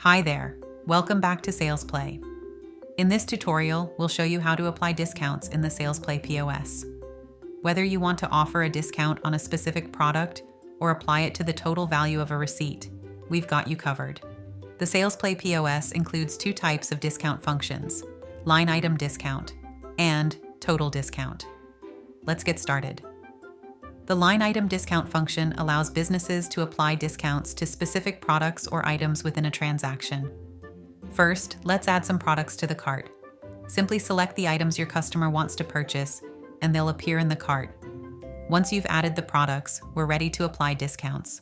Hi there, welcome back to SalesPlay. In this tutorial, we'll show you how to apply discounts in the SalesPlay POS. Whether you want to offer a discount on a specific product or apply it to the total value of a receipt, we've got you covered. The SalesPlay POS includes two types of discount functions: line item discount and total discount. Let's get started. The line item discount function allows businesses to apply discounts to specific products or items within a transaction. First, let's add some products to the cart. Simply select the items your customer wants to purchase, and they'll appear in the cart. Once you've added the products, we're ready to apply discounts.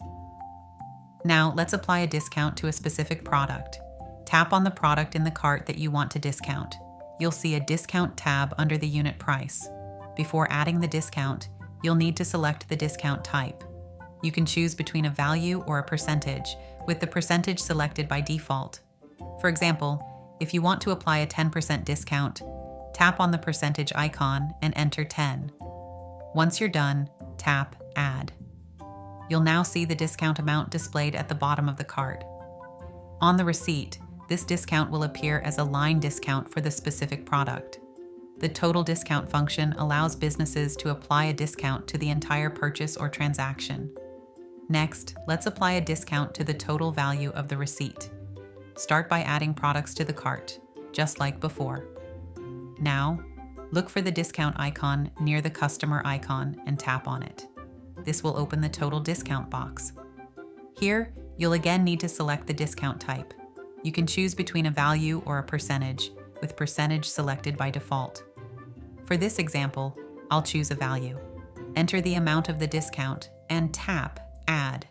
Now, let's apply a discount to a specific product. Tap on the product in the cart that you want to discount. You'll see a discount tab under the unit price. Before adding the discount, you'll need to select the discount type. You can choose between a value or a percentage, with the percentage selected by default. For example, if you want to apply a 10% discount, tap on the percentage icon and enter 10. Once you're done, tap Add. You'll now see the discount amount displayed at the bottom of the cart. On the receipt, this discount will appear as a line discount for the specific product. The total discount function allows businesses to apply a discount to the entire purchase or transaction. Next, let's apply a discount to the total value of the receipt. Start by adding products to the cart, just like before. Now, look for the discount icon near the customer icon and tap on it. This will open the total discount box. Here, you'll again need to select the discount type. You can choose between a value or a percentage, with percentage selected by default. For this example, I'll choose a value. Enter the amount of the discount and tap Add.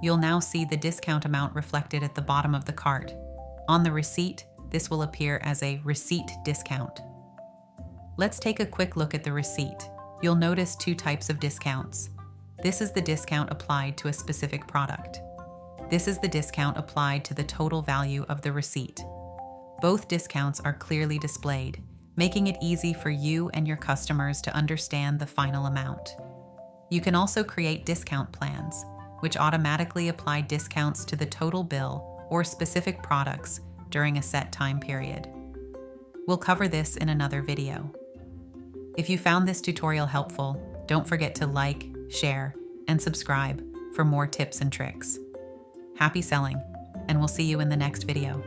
You'll now see the discount amount reflected at the bottom of the cart. On the receipt, this will appear as a receipt discount. Let's take a quick look at the receipt. You'll notice two types of discounts. This is the discount applied to a specific product. This is the discount applied to the total value of the receipt. Both discounts are clearly displayed, making it easy for you and your customers to understand the final amount. You can also create discount plans, which automatically apply discounts to the total bill or specific products during a set time period. We'll cover this in another video. If you found this tutorial helpful, don't forget to like, share, and subscribe for more tips and tricks. Happy selling, and we'll see you in the next video.